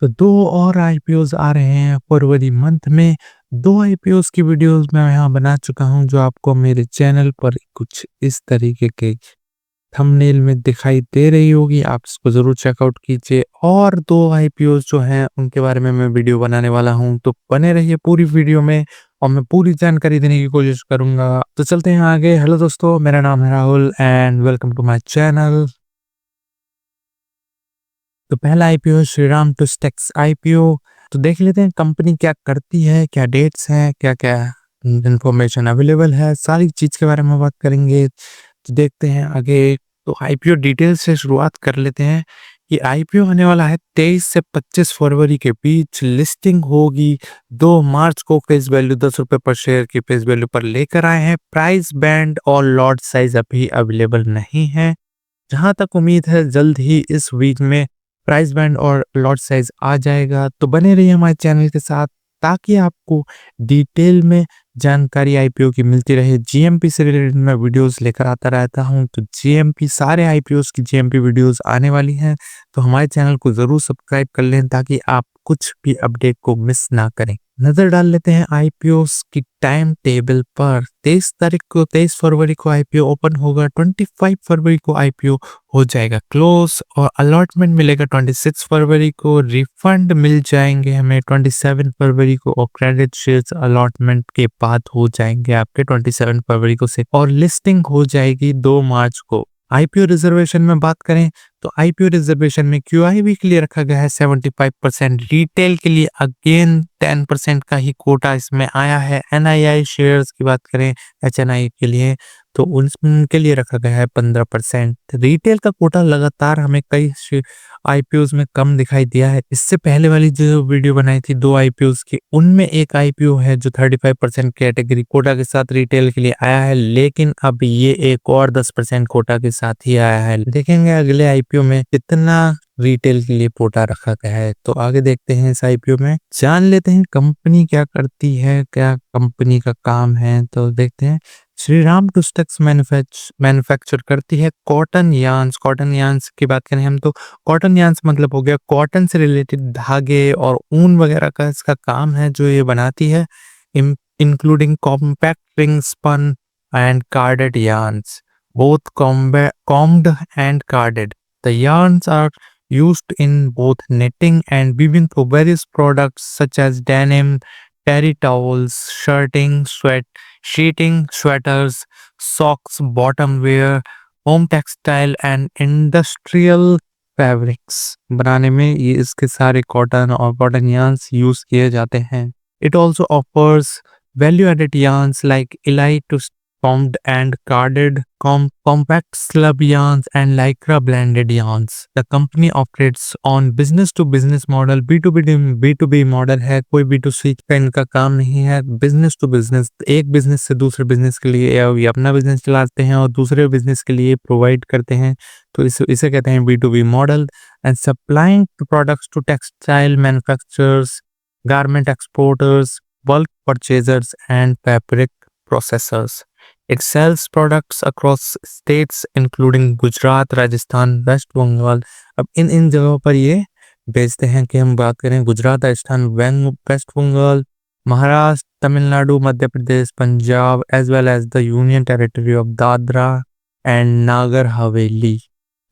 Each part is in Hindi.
तो 2 और आईपीओज़ आ रहे हैं फरवरी मंथ में। 2 आईपीओज़ की वीडियोज़ मैं यहाँ बना चुका हूँ जो आपको मेरे चैनल पर कुछ इस तरीके के थंबनेल में दिखाई दे रही होगी। आप इसको ज़रूर चेकआउट कीजिए और 2 आईपीओज़ जो हैं उनके बारे में मैं वीडियो बनाने वाला हूँ। तो बने रहिए पूरी वीडियो में और मैं पूरी जानकारी देने की कोशिश करूँगा। तो चलते हैं आगे। हेलो दोस्तों, मेरा नाम है Rahul and welcome to my channel. तो पहला आईपीओ है श्रीराम टूस्टेक्स आईपीओ। तो देख लेते हैं कंपनी क्या करती है, क्या डेट्स हैं, क्या-क्या इन्फॉर्मेशन अवेलेबल है, सारी चीज़ के बारे में बात करेंगे। तो देखते हैं आगे। तो आईपीओ डिटेल्स से शुरुआत कर लेते हैं। ये आईपीओ होने वाला है 23 से 25 फरवरी के बीच। लिस्टिंग होगी 2 मार्च को। फेस वैल्यू ₹10 पर शेयर की फेस वैल्यू पर लेकर आए हैं। प्राइस बैंड और लॉट साइज अभी अवेलेबल नहीं है। जहाँ तक उम्मीद है जल्द ही इस वीक में प्राइस बैंड और लॉट साइज आ जाएगा। तो बने रहिए हमारे चैनल के साथ ताकि आपको डिटेल में जानकारी आईपीओ की मिलती रहे। जीएमपी से रिलेटेड मैं वीडियोस लेकर आता रहता हूँ। तो जीएमपी सारे आईपीओस की जीएमपी वीडियोस आने वाली हैं। तो हमारे चैनल को ज़रूर सब्सक्राइब कर लें ताकि आप कुछ भी अपडेट को मिस ना करें। नज़र डाल लेते हैं आईपीओस की टाइम टेबल पर। 23 फरवरी को आईपीओ ओपन होगा। 25 फरवरी को आईपीओ हो जाएगा क्लोज और अलॉटमेंट मिलेगा 26 फरवरी को। रिफंड मिल जाएंगे हमें 27 फरवरी को और क्रेडिट शेयर्स अलॉटमेंट के बाद हो जाएंगे आपके 27 फरवरी को से और लिस्टिंग हो जाएगी 2 मार्च को। आईपीओ रिजर्वेशन में बात करें तो आईपीओ रिजर्वेशन में क्यूआईबी के लिए रखा गया है 75%। रिटेल के लिए अगेन 10% का ही कोटा इसमें आया है। एनआईआई शेयर्स की बात करें एचएनआई के लिए तो उनके लिए रखा गया है 15%। रिटेल का कोटा लगातार हमें कई आईपीओज में कम दिखाई दिया है। इससे पहले वाली जो वीडियो बनाई थी 2 आईपीओज की, उनमें एक आईपीओ है जो 35% कैटेगरी कोटा के साथ रिटेल के लिए आया है, लेकिन अब ये एक और 10% कोटा के साथ ही आया है। देखेंगे अगले आईपीओ में कितना रिटेल के लिए कोटा रखा गया है। तो आगे देखते हैं इस आईपीओ में, जान लेते हैं कंपनी क्या करती है, क्या कंपनी का काम है। तो देखते हैं श्रीराम टूस्टेक्स मैन्युफैक्चर करती है कॉटन यार्न्स। कॉटन यार्न्स की बात करें हम तो कॉटन यार्न्स मतलब हो गया कॉटन से रिलेटेड धागे और ऊन वगैरह का इसका काम है जो ये बनाती है, including compact ring spun and carded yarns, both combed and carded. The yarns are used in both knitting and weaving for various products such as denim, terry towels, shirting, sheeting, sweaters, socks, bottom wear, home textile and industrial fabrics बनाने में ये इसके सारे कॉटन और कॉटन yarns यूज किए जाते हैं। It also offers value-added yarns like elite combed and carded, compact slub yarns and lycra blended yarns. The company operates on business to business model। B2B model है, कोई B2C का इनका काम नहीं है। बिजनेस टू बिजनेस, एक बिजनेस से दूसरे बिजनेस के लिए ये अपना बिजनेस चलाते हैं और दूसरे बिजनेस के लिए प्रोवाइड करते हैं। तो इसे कहते हैं B2B model. And supplying products to textile manufacturers, garment exporters, bulk purchasers and fabric processors. It sells products across states including Gujarat, Rajasthan, West Bengal. अब इन जगहों पर ये बेचते हैं कि हम बात करें Gujarat, Rajasthan, West Bengal, Maharashtra, Tamil Nadu, Madhya Pradesh, Punjab as well as the union territory of Dadra and Nagar Haveli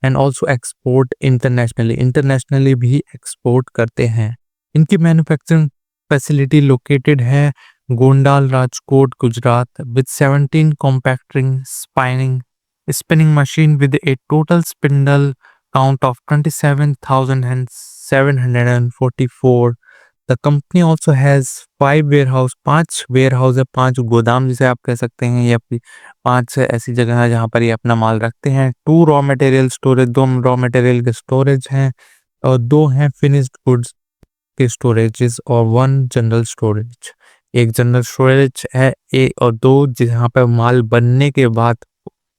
and also export internationally भी एक्सपोर्ट करते हैं। इनकी मैन्युफैक्चरिंग फैसिलिटी लोकेटेड है Gondal, Rajkot, Gujarat with 17 compacting spinning machine with a total spindle count of 27,744। The company also has 5 5 warehouse है, 5 गोदाम जिसे आप कह सकते हैं, या 5 ऐसी जगह है जहाँ पर ये अपना माल रखते हैं। 2 raw material storage, 2 raw material के स्टोरेज हैं और 2 हैं फिनिश्ड गुड्स के स्टोरेजेस और 1 जनरल स्टोरेज। एक जनरल स्टोरेज है और 2 जहाँ पर माल बनने के बाद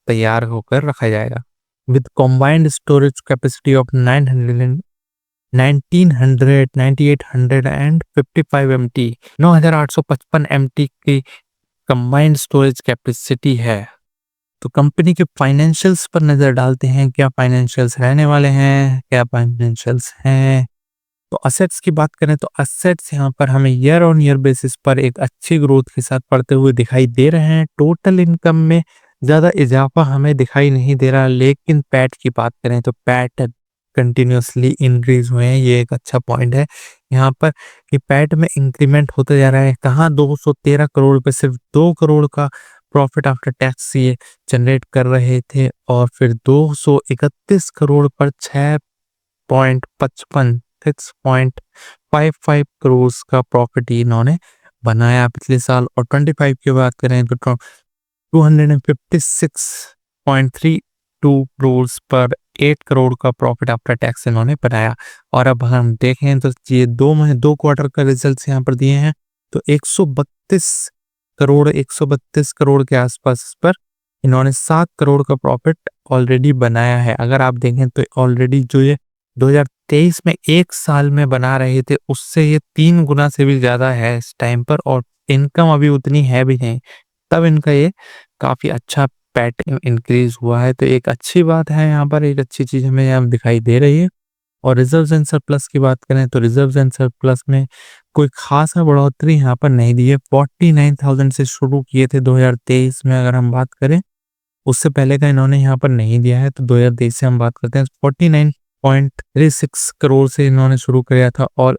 तैयार होकर रखा जाएगा। With combined storage capacity of 9800 and 55 MT, 9855 MT की कंबाइंड स्टोरेज कैपेसिटी है। तो कंपनी के फाइनेंशियल्स पर नजर डालते हैं, क्या फाइनेंशियल्स रहने वाले हैं, क्या फाइनेंशियल्स हैं। तो असेट्स की बात करें तो असेट्स यहाँ पर हमें ईयर ऑन ईयर बेसिस पर एक अच्छी ग्रोथ के साथ बढ़ते हुए दिखाई दे रहे हैं। टोटल इनकम में ज़्यादा इजाफा हमें दिखाई नहीं दे रहा, लेकिन पैट की बात करें तो पैट कंटिन्यूअसली इंक्रीज हुए हैं। ये एक अच्छा पॉइंट है यहाँ पर कि पैट में इंक्रीमेंट होते जा रहा है। कहाँ 213 करोड़ पे सिर्फ 2 करोड़ का प्रॉफिट आफ्टर टैक्स ये जनरेट कर रहे थे, और फिर 231 करोड़ पर 6.55 करोड़ का प्रॉफिट इन्होंने बनाया पिछले साल। और 25 की बात करें तो 256.32 करोड़ पर 8 करोड़ का प्रॉफिट आफ्टर टैक्स इन्होंने बनाया। और अब हम देखें तो ये 2 क्वार्टर का रिजल्ट यहाँ पर दिए हैं, तो 132 करोड़ के आसपास पर इन्होंने 7 करोड़ का प्रॉफिट ऑलरेडी बनाया है। अगर आप देखें तो ऑलरेडी जो ये 2023 में एक साल में बना रहे थे, उससे ये 3 गुना से भी ज्यादा है इस टाइम पर, और इनकम अभी उतनी है भी नहीं, तब इनका ये काफी अच्छा पैट इंक्रीज हुआ है। तो एक अच्छी बात है, यहाँ पर एक अच्छी चीज हमें यहाँ दिखाई दे रही है। और रिजर्व्स एंड सरप्लस की बात करें तो रिजर्व्स एंड सरप्लस में कोई खासा बढ़ोतरी यहाँ पर नहीं दी है। 49,000 से शुरू किए थे 2023 में, अगर हम बात करें उससे पहले का इन्होंने यहाँ पर नहीं दिया है। तो 2023 से हम बात करते हैं 49.36 करोड़ से इन्होंने शुरू किया था, और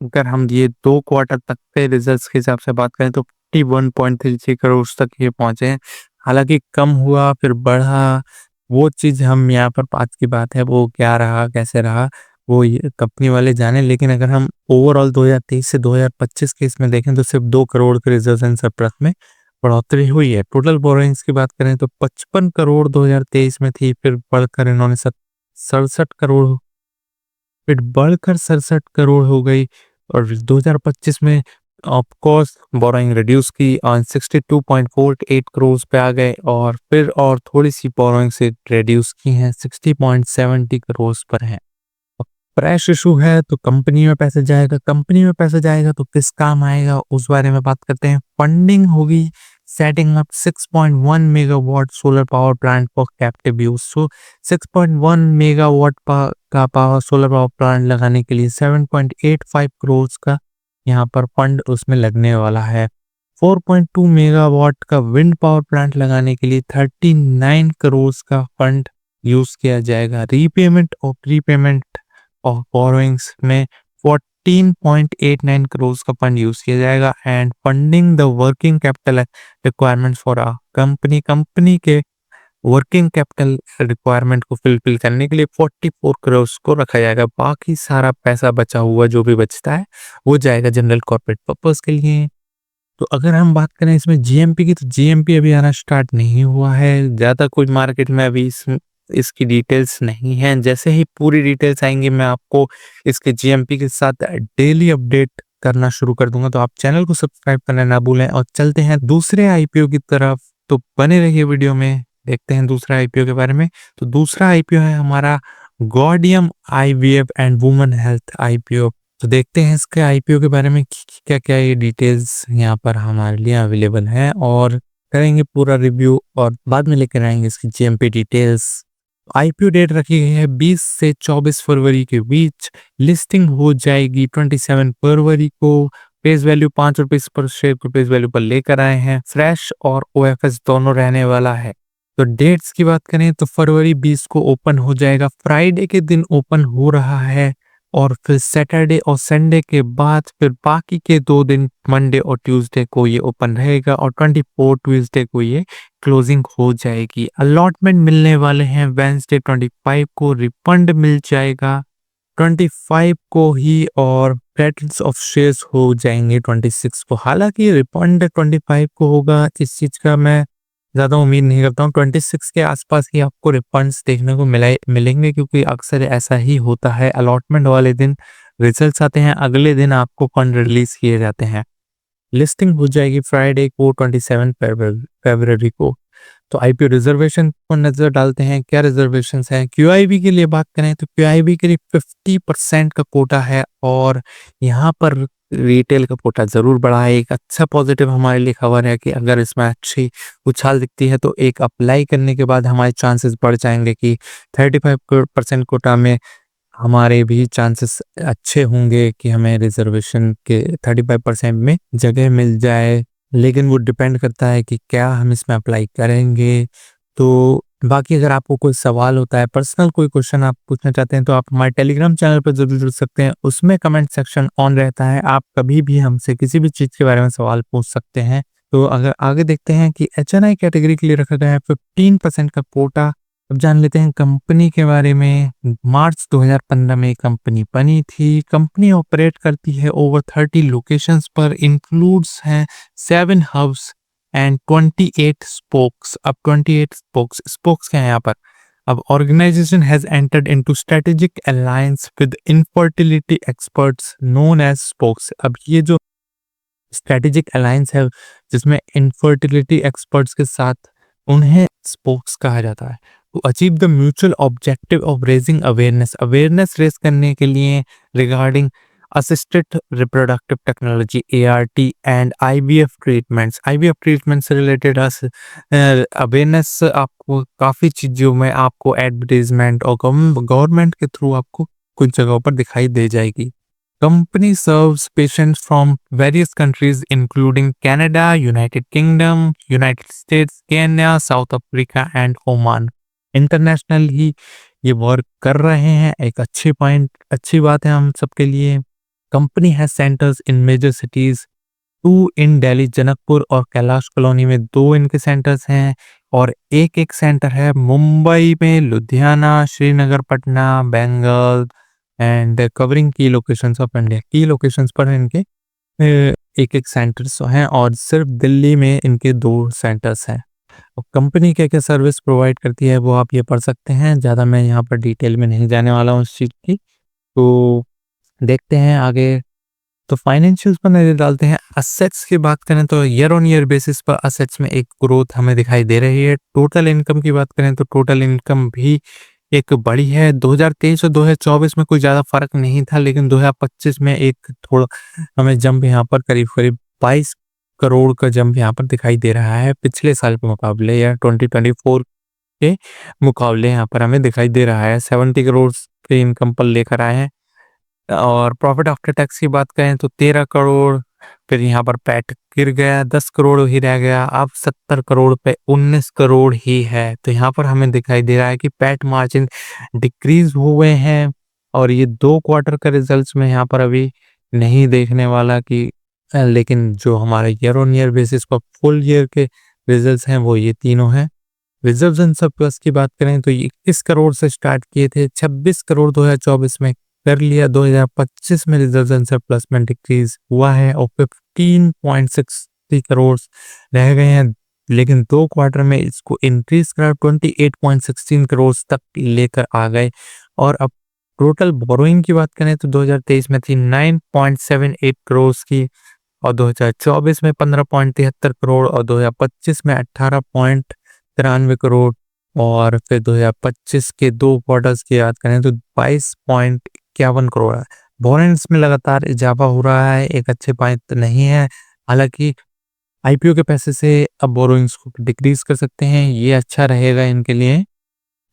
अगर हम ये 2 क्वार्टर तक के रिजल्ट्स के हिसाब से बात करें तो 51.33 करोड़ तक ये पहुंचे हैं। हालांकि कम हुआ फिर बढ़ा, वो चीज़ हम यहाँ पर बात की बात है, वो क्या रहा कैसे रहा वो ये कंपनी वाले जाने। लेकिन अगर हम ओवरऑल 2023 से 2025 के इसमें देखें तो सिर्फ 2 करोड़ के रिजर्व एंड सरप्लस में बढ़ोतरी हुई है। टोटल बोरोइंग्स की बात करें तो 55 करोड़ 2023 में थी, फिर बढ़कर इन्होंने 67 करोड़, फिर बढ़कर 67 करोड़ हो गई, और 2025 में ऑफ कोर्स बोरोइंग रिड्यूस की ऑन 62.48 करोड़ पे आ गए, और फिर और थोड़ी सी बोरोइंग से रिड्यूस की हैं 60.70 करोड़ पर है। फ्रेश इशू है तो कंपनी में पैसे जाएगा, कंपनी में पैसे जाएगा तो किस काम आएगा उस बारे में बात करते हैं। फंडिंग होगी setting up 6.1 megawatt solar power plant for captive use. So 6.1 megawatt का पावर सोलर पावर प्लांट लगाने के लिए 7.85 करोड़ का यहाँ पर फंड उसमें लगने वाला है। 4.2 मेगावाट का विंड पावर प्लांट लगाने के लिए 39 करोड़ का फंड यूज किया जाएगा। रीपेमेंट और प्रीपेमेंट ऑफ बोरोइंग्स में 14.89 करोड़ का फंड यूज किया जाएगा। And funding the working capital requirements for a company के वर्किंग कैपिटल रिक्वायरमेंट को फिलफिल करने के लिए 44 करोड़ को रखा जाएगा। बाकी सारा पैसा बचा हुआ जो भी बचता है वो जाएगा जनरल कॉर्पोरेट पर्पस के लिए। तो अगर हम बात करें इसमें जीएमपी की, तो जीएमपी अभी आना स्टार्ट नहीं हुआ है, ज़्यादा कोई मार्केट में अभी इसकी डिटेल्स नहीं है। जैसे ही पूरी डिटेल्स आएंगी मैं आपको इसके जीएमपी के साथ डेली अपडेट करना शुरू कर दूंगा। तो आप चैनल को सब्सक्राइब करना ना भूलें, और चलते हैं दूसरे आईपीओ की तरफ। तो बने रहिए वीडियो में, देखते हैं दूसरा आईपीओ के बारे में। तो दूसरा आईपीओ है हमारा Gaudium IVF and women health IPO. तो देखते हैं इसके आईपीओ के बारे में क्या क्या ये डिटेल्स यहाँ पर हमारे लिए अवेलेबल है, और करेंगे पूरा रिव्यू, और बाद में लेकर आएंगे इसकी जीएमपी डिटेल्स। आईपीओ डेट रखी गई है 20 से 24 फरवरी के बीच। लिस्टिंग हो जाएगी 27 फरवरी को। फेस वैल्यू 5 रुपए पर शेयर को फेस वैल्यू पर लेकर आए हैं। फ्रेश और ओएफएस दोनों रहने वाला है। तो डेट्स की बात करें तो फरवरी 20 को ओपन हो जाएगा, फ्राइडे के दिन ओपन हो रहा है, और फिर सैटरडे और संडे के बाद फिर बाकी के 2 दिन मंडे और ट्यूसडे को ये ओपन रहेगा, और 24 ट्यूसडे को ये क्लोजिंग हो जाएगी। अलॉटमेंट मिलने वाले हैं वेंसडे 25 को, रिफंड मिल जाएगा 25 को ही, और पैटर्न्स ऑफ शेयर्स हो जाएंगे 26 को। हालांकि रिफंड 25 को होगा, इस चीज का मैं ज़्यादा उम्मीद नहीं करता हूँ। 26 के आसपास ही आपको रिफंड्स देखने को मिलेंगे, क्योंकि अक्सर ऐसा ही होता है। अलॉटमेंट वाले दिन रिजल्ट्स आते हैं, अगले दिन आपको फंड रिलीज किए जाते हैं। लिस्टिंग हो जाएगी फ्राइडे को 27 फरवरी को। तो आईपीओ रिजर्वेशन पर नजर डालते हैं, क्या रिजर्वेशन हैं। क्यूआईबी के लिए बात करें तो क्यूआईबी के लिए 50% का कोटा है, और यहाँ पर रिटेल का कोटा जरूर बढ़ा है। एक अच्छा पॉजिटिव हमारे लिए खबर है कि अगर इसमें अच्छी उछाल दिखती है तो एक अप्लाई करने के बाद हमारे चांसेस बढ़ जाएंगे कि 35% कोटा में हमारे भी चांसेस अच्छे होंगे कि हमें रिजर्वेशन के 35% में जगह मिल जाए। लेकिन वो डिपेंड करता है कि क्या हम इसमें अप्लाई करेंगे। तो बाकी अगर आपको कोई सवाल होता है, पर्सनल कोई क्वेश्चन आप पूछना चाहते हैं, तो आप हमारे टेलीग्राम चैनल पर जरूर जुड़ सकते हैं। उसमें कमेंट सेक्शन ऑन रहता है, आप कभी भी हमसे किसी भी चीज़ के बारे में सवाल पूछ सकते हैं। तो अगर आगे देखते हैं कि HNI कैटेगरी के लिए रखा गया है 15% का कोटा। अब जान लेते हैं कंपनी के बारे में। मार्च 2015 में कंपनी बनी थी। कंपनी ऑपरेट करती है ओवर 30 लोकेशंस पर, इंक्लूड्स हैं 7 हब्स एंड 28 स्पोक्स। अब 28 स्पोक्स क्या है यहाँ पर? अब organization has entered into strategic alliance with infertility experts known as spokes. अब ये जो स्ट्रेटेजिक अलायंस है जिसमें इनफर्टिलिटी एक्सपर्ट्स के साथ, उन्हें स्पोक्स कहा जाता है। To achieve the mutual objective of raising awareness raise करने के लिए regarding assisted reproductive technology ART and IVF treatment से रिलेटेड अवेयरनेस आपको काफ़ी चीज़ों में आपको एडवर्टीजमेंट और गवर्नमेंट के थ्रू आपको कुछ जगहों पर दिखाई दे जाएगी। Company serves patients from various countries including Canada, United Kingdom, United States, Kenya, South Africa and Oman. International ही ये वर्क कर रहे हैं, एक अच्छी बात है हम सबके लिए। Company has centers in major cities, 2 in Delhi Janakpur और कैलाश कॉलोनी में 2 इनके सेंटर्स हैं, और एक सेंटर है मुंबई में, लुधियाना, श्रीनगर, पटना, बेंगल एंड कवरिंग की लोकेशंस ऑफ इंडिया। की लोकेशंस पर इनके एक सेंटर्स हैं, और सिर्फ दिल्ली में इनके 2 सेंटर्स हैं। कंपनी क्या क्या सर्विस प्रोवाइड करती है वो आप ये पढ़ सकते हैं, ज़्यादा मैं यहाँ पर डिटेल में नहीं जाने वाला हूँ उस चीज़ की। तो देखते हैं आगे। तो फाइनेंशियल्स पर नजर डालते हैं। असेट्स की बात करें तो ईयर ऑन ईयर बेसिस पर असेट्स में एक ग्रोथ हमें दिखाई दे रही है। टोटल इनकम की बात करें तो टोटल इनकम भी एक बड़ी है। 2023 और 2024 में कोई ज़्यादा फर्क नहीं था, लेकिन 2025 में एक थोड़ा हमें जंप यहाँ पर करीब 22 करोड़ का जंप यहाँ पर दिखाई दे रहा है पिछले साल के मुकाबले, या 2024 के मुकाबले यहाँ पर हमें दिखाई दे रहा है। 70 करोड़ पे इनकम पर लेकर आए हैं। और प्रॉफिट आफ्टर टैक्स की बात करें तो 13 करोड़, फिर यहाँ पर पैट गिर गया, 10 करोड़ ही रह गया, अब 70 करोड़ पे 19 करोड़ ही है। तो यहाँ पर हमें दिखाई दे रहा है कि पैट मार्जिन डिक्रीज हुए हैं, और ये 2 क्वार्टर का रिजल्ट्स में यहाँ पर अभी नहीं देखने वाला कि लेकिन जो हमारे ईयर ऑन ईयर बेसिस पर फुल ईयर के रिजल्ट्स हैं वो ये तीनों हैं। रिजर्व्स एंड सरप्लस की बात करें तो 21 करोड़ से स्टार्ट किए थे, 26 करोड़ 2024 में कर लिया। 2025 में रिजर्व्स एंड सरप्लस में डिक्रीज हुआ है और 15.60 करोड़ रह गए हैं, लेकिन 2 क्वार्टर में इसको इंक्रीज कर 28.16 करोड़ तक लेकर आ गए। और अब टोटल बोरोइंग की बात करें तो 2023 में थी 9.78 करोड़ की, और 2024 में 15.73 करोड़, और 2025 में 18.93 करोड़, और फिर 2025 के 2 क्वार्टर्स की बात करें तो 22.51 करोड़ है। बोरेंस में लगातार इजाफा हो रहा है, एक अच्छे पॉइंट नहीं है। हालांकि IPO के पैसे से अब बोरोइंग्स को डिक्रीज कर सकते हैं, ये अच्छा रहेगा इनके लिए।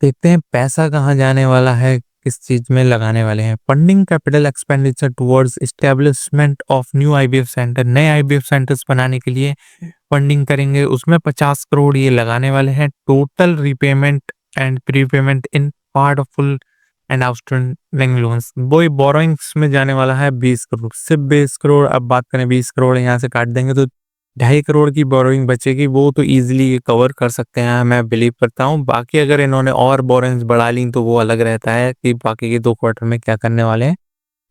देखते हैं पैसा कहाँ जाने वाला है, किस चीज में लगाने वाले हैं। Funding capital expenditure towards establishment of new IVF centre, नए IVF सेंटर्स बनाने के लिए फंडिंग करेंगे, उसमें 50 करोड़ ये लगाने वाले हैं। Total repayment and prepayment in part of full and outstanding loans, वो बोरोइंग्स में जाने वाला है 20 करोड़, सिर्फ 20 करोड़। अब बात करें 20 करोड़ यहाँ से काट देंगे तो 2.5 करोड़ की बोरोइंग बचेगी, वो तो इजीली कवर कर सकते हैं मैं बिलीव करता हूँ। बाकी अगर इन्होंने और बोरोइंग्स बढ़ा ली तो वो अलग रहता है कि बाकी के 2 क्वार्टर में क्या करने वाले हैं,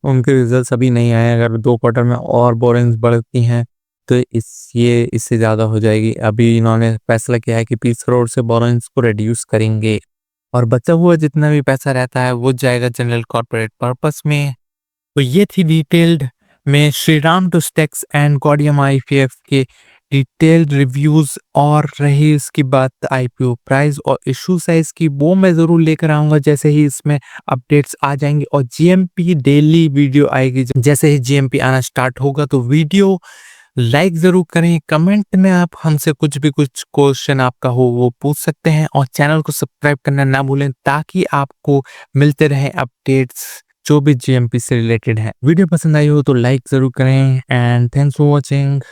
उनके रिजल्ट्स अभी नहीं आए। अगर 2 क्वार्टर में और बोरोइंग्स बढ़ती हैं तो इससे ज़्यादा हो जाएगी। अभी इन्होंने फैसला किया है कि 20 करोड़ से बोरोइंग्स को रिड्यूस करेंगे, और बचा हुआ जितना भी पैसा रहता है वो जाएगा जनरल कॉर्पोरेट पर्पस में। तो ये थी डिटेल्ड में Shriram two stakes and Gaudium IVF के डिटेल्ड रिव्यूज। और रही इसकी बात IPO प्राइस और इशू साइज की, वो मैं जरूर लेकर आऊंगा जैसे ही इसमें अपडेट्स आ जाएंगे। और GMP डेली वीडियो आएगी, जैसे ही GMP आना स्टार्ट होगा तो वीडियो लाइक जरूर करें। कमेंट में आप हमसे कुछ क्वेश्चन आपका हो वो पूछ सकते हैं, और चैनल को सब्सक्राइब करना ना भूलें ताकि आपको मिलते रहे अपडेट्स जो भी जीएमपी से रिलेटेड है। वीडियो पसंद आई हो तो लाइक ज़रूर करें एंड थैंक्स फॉर वॉचिंग।